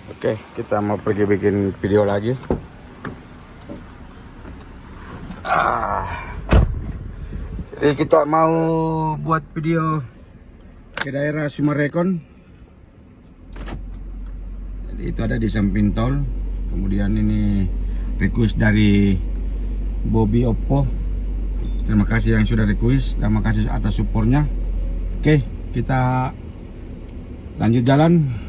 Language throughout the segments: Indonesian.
Oke, kita mau pergi bikin video lagi. Jadi kita mau buat video ke daerah Sumarekon. Jadi itu ada di samping tol. Kemudian ini request dari Bobby Oppo. Terima kasih yang sudah request. Terima kasih atas supportnya. Oke, kita lanjut jalan.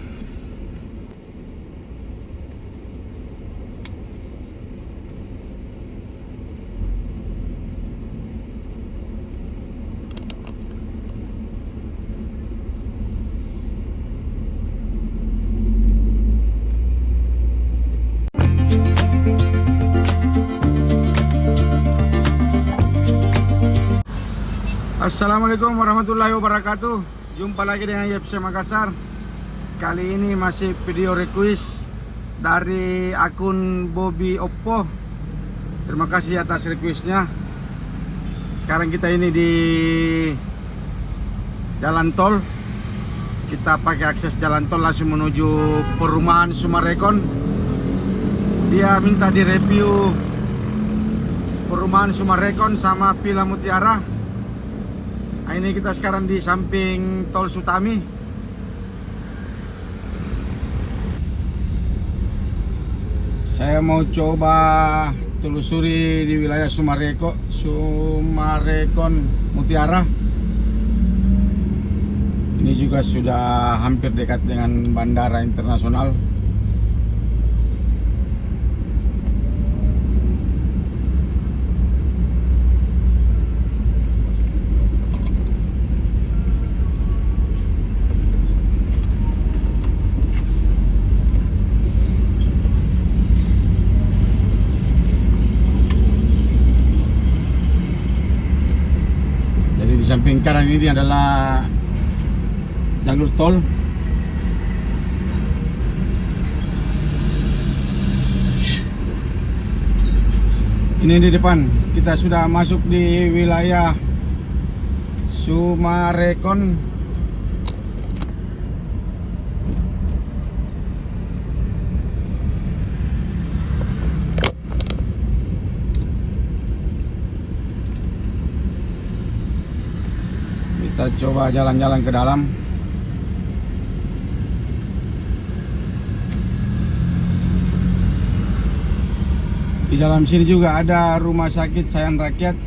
Assalamualaikum warahmatullahi wabarakatuh. Jumpa lagi dengan YFC Makassar. Kali ini masih video request dari akun Bobby Oppo. Terima kasih atas requestnya. Sekarang kita ini di jalan tol. Kita pakai akses jalan tol langsung menuju perumahan Sumarekon. Dia minta direview perumahan Sumarekon sama Villa Mutiara. Nah, ini kita sekarang di samping tol Sutami. Saya mau coba telusuri di wilayah Sumarekon Mutiara. Ini juga sudah hampir dekat dengan bandara internasional. Di samping kanan ini adalah jalur tol. Ini di depan kita sudah masuk di wilayah Sumarekon. Kita coba jalan-jalan ke dalam. Di dalam sini juga ada rumah sakit Sayan Rakyat.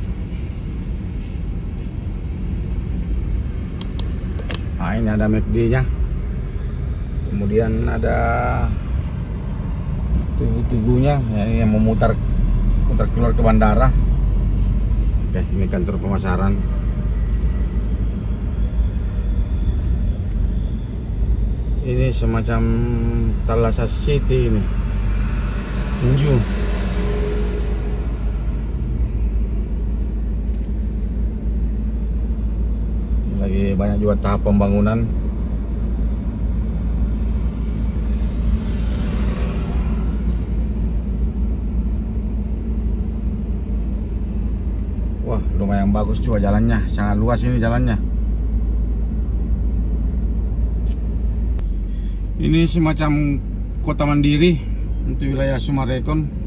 Nah, ini ada McD-nya. Kemudian ada tugu-tugunya ya, yang memutar keluar ke bandara. Oke, ini kantor pemasaran. Ini semacam Thalassa City ini. Tinju. Lagi banyak juga tahap pembangunan. Wah, lumayan bagus juga jalannya. Sangat luas ini jalannya. Ini semacam kota mandiri untuk wilayah Sumarekon.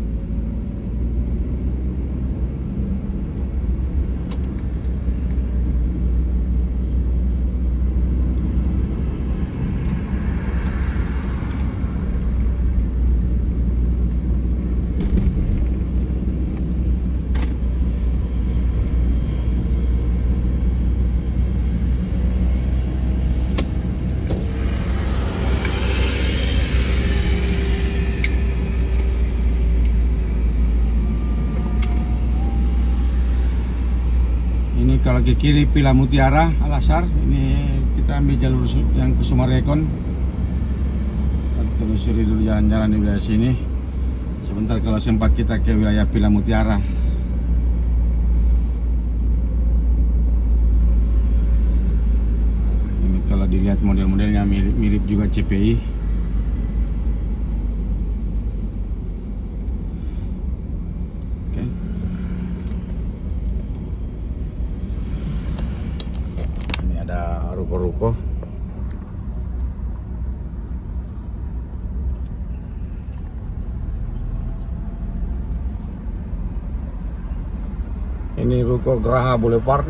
Kalau ke kiri Villa Mutiara Al-Azhar. Ini kita ambil jalur yang ke Sumarekon. Kita telusuri dulu jalan-jalan di wilayah sini. Sebentar kalau sempat kita ke wilayah Villa Mutiara. Ini kalau dilihat model-modelnya mirip juga CPI. ruko-ruko. Ini Ruko Geraha Boulevard.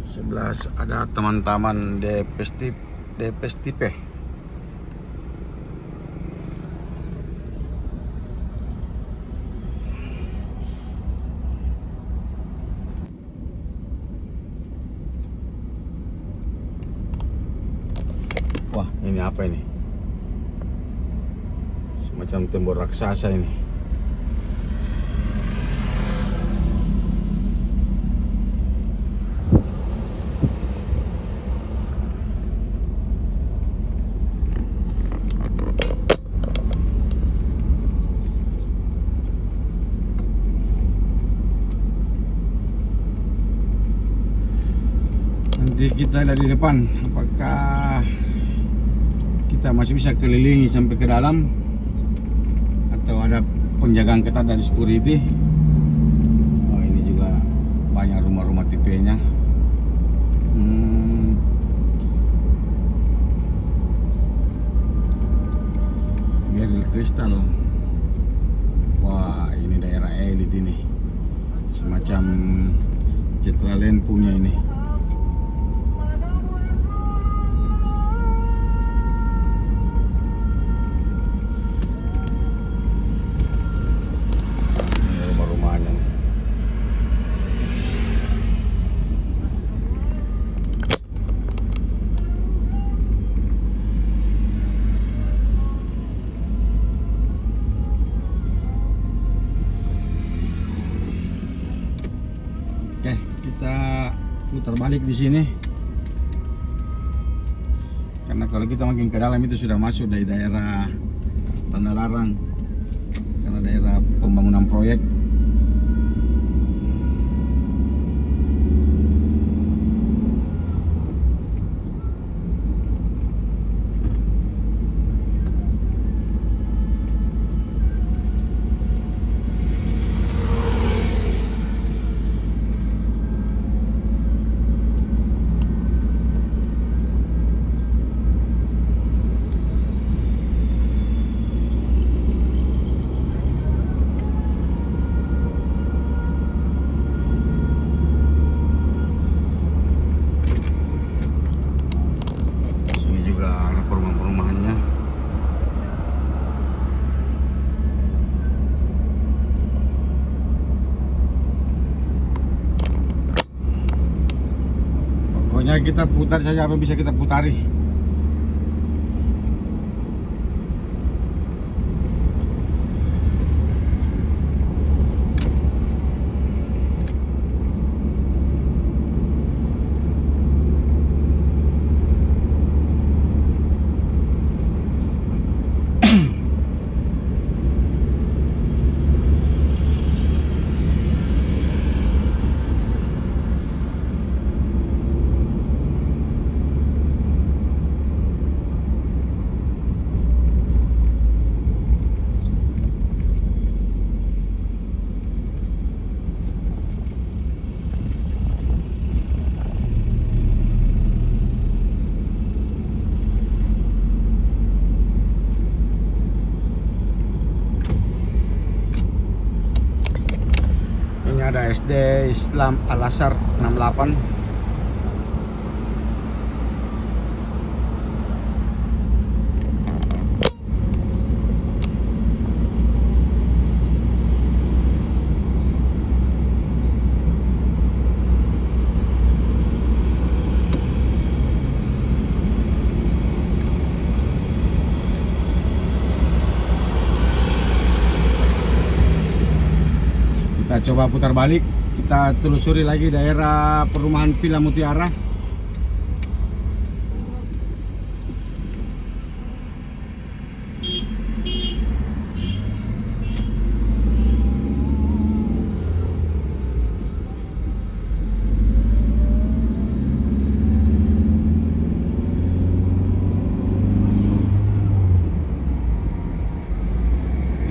Sebelah ada teman-teman Depestipe. Wah, ini apa ini? Semacam tembok raksasa ini. Nanti kita ada di depan. Apakah kita masih bisa kelilingi sampai ke dalam atau ada penjagaan ketat dari security? Oh, ini juga banyak rumah-rumah tipenya. Beryl Crystal. Wah, ini daerah elit ini. Semacam Citraland punya ini. Oke, kita putar balik di sini. Karena kalau kita makin ke dalam itu sudah masuk dari daerah tanda larang. Karena daerah pembangunan proyek. Pokoknya kita putar saja apa bisa kita putari. Ada SD Islam Al-Azhar 68. Kita coba putar balik, kita telusuri lagi daerah perumahan Villa Mutiara.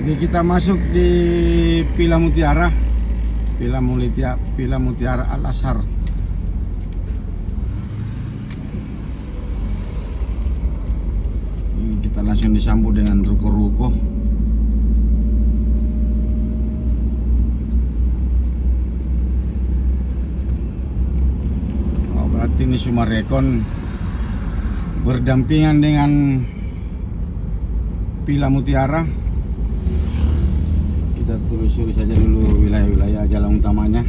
Ini kita masuk di Villa Mutiara. Villa Mutiara Al-Azhar. Ini kita langsung disambut dengan ruko-ruko. ini Summarecon berdampingan dengan Villa Mutiara. Kita telusuri saja dulu wilayah-wilayah jalan utamanya.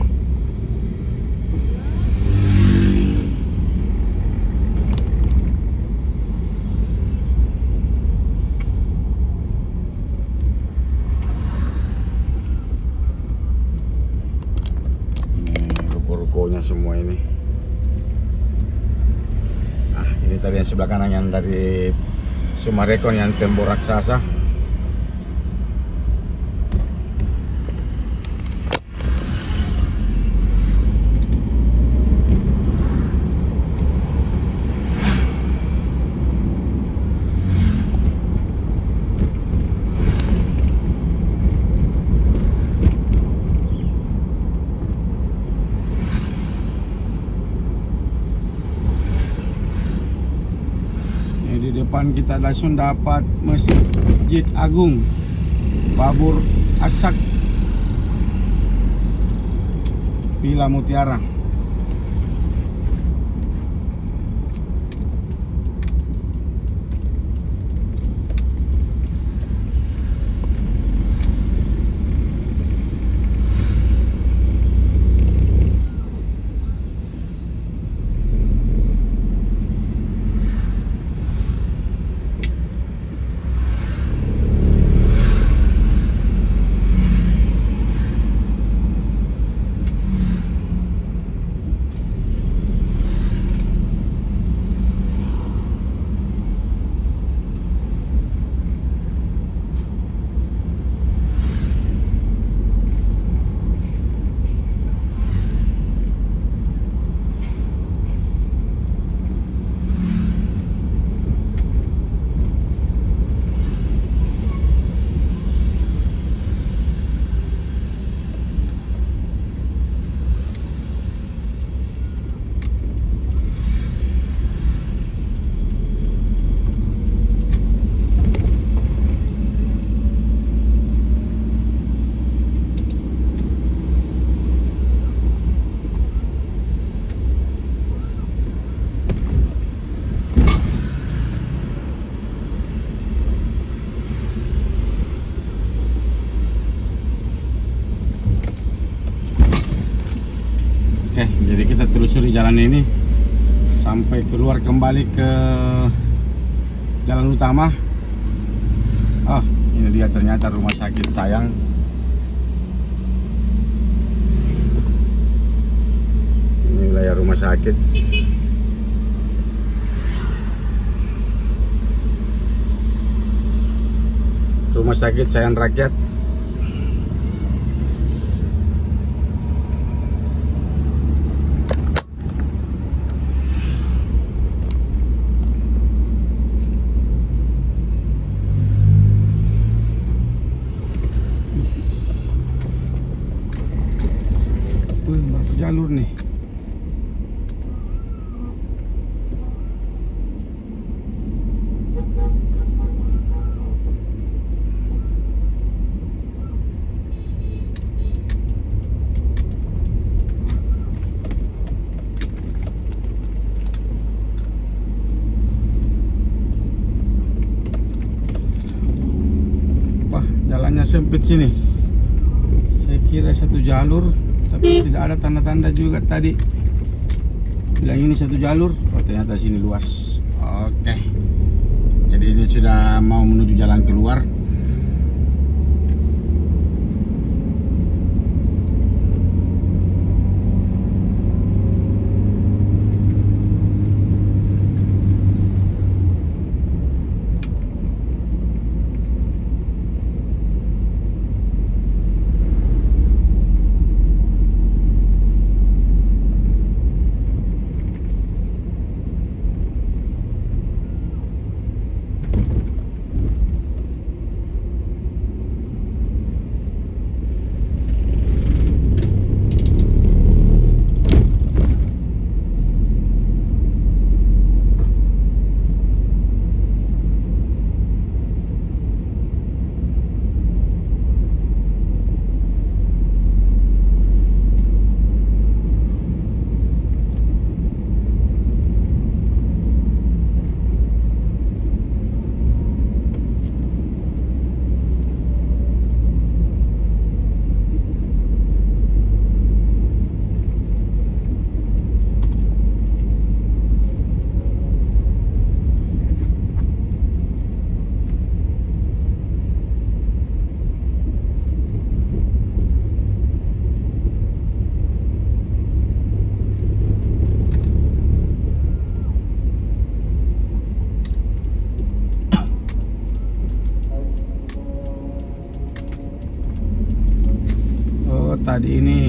Ruko-rukonya semua ini. Ini tadi yang sebelah kanan yang dari Summarecon yang tembok raksasa. Di depan kita langsung dapat Masjid Agung Babur Asak Villa Mutiara. Oke, jadi kita telusuri jalan ini sampai keluar kembali ke jalan utama. Oh, ini dia ternyata rumah sakit Sayang. Ini wilayah rumah sakit. Rumah sakit Sayang Rakyat. Berapa jalur nih? Wah, jalannya sempit sini. Saya kira satu jalur, tapi tidak ada tanda-tanda juga tadi bilang ini satu jalur. Oh, ternyata sini luas. Oke, jadi ini sudah mau menuju jalan keluar. tadi ini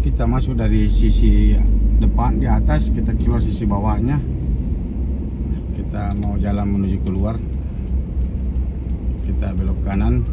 kita masuk dari sisi depan di atas, kita keluar sisi bawahnya. Kita mau jalan menuju keluar, kita belok kanan.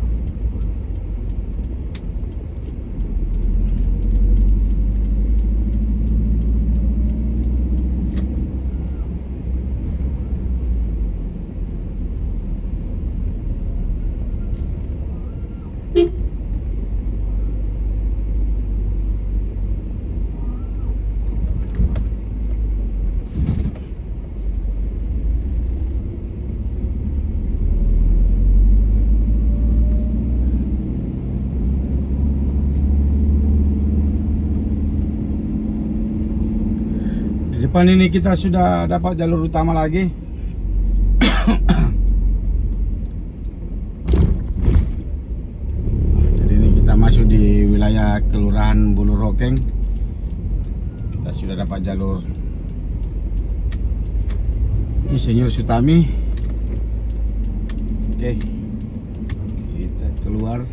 Depan ini kita sudah dapat jalur utama lagi. Jadi ini kita masuk di wilayah Kelurahan Bulu Rokeng. Kita sudah dapat jalur Insinyur Sutami. Oke, kita keluar.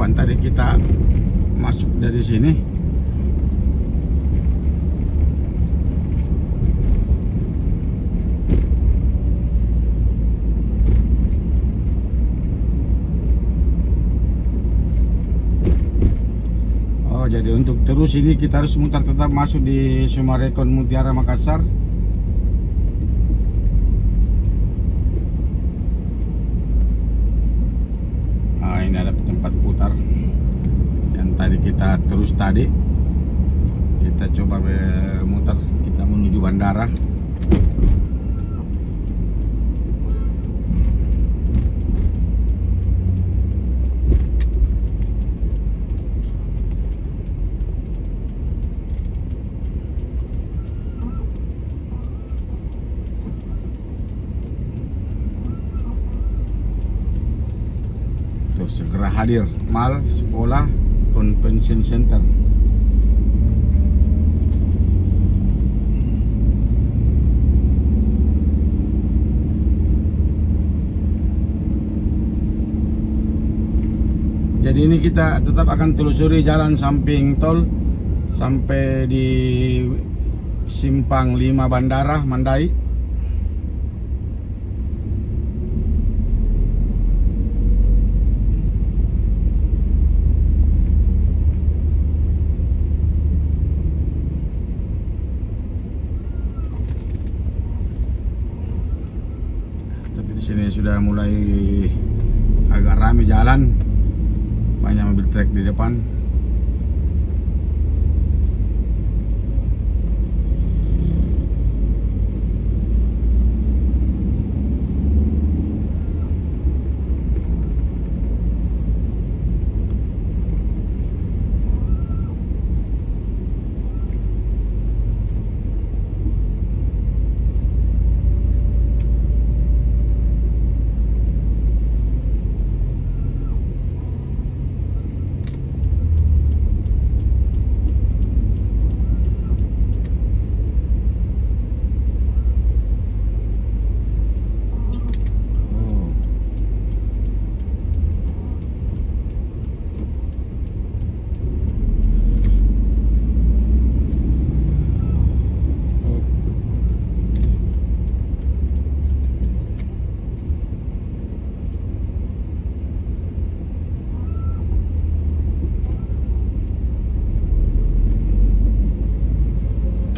Tadi kita masuk dari sini. Oh, jadi untuk terus ini kita harus mutar tetap masuk di Summarecon Mutiara Makassar. Ini ada tempat putar yang tadi kita terus tadi. Kita coba mutar, kita menuju bandara. Segera hadir mal, sekolah, convention center. Jadi ini kita tetap akan telusuri jalan samping tol sampai di Simpang 5 Bandara Mandai. Di sini sudah mulai agak ramai jalan, banyak mobil trek di depan.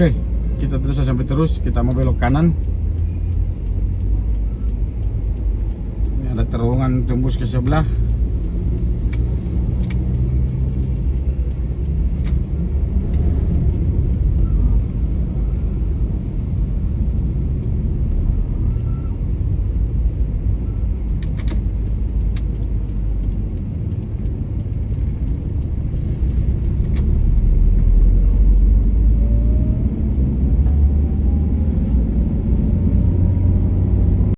Oke, kita terus sampai terus, kita mau belok kanan. Ini ada terowongan tembus ke sebelah.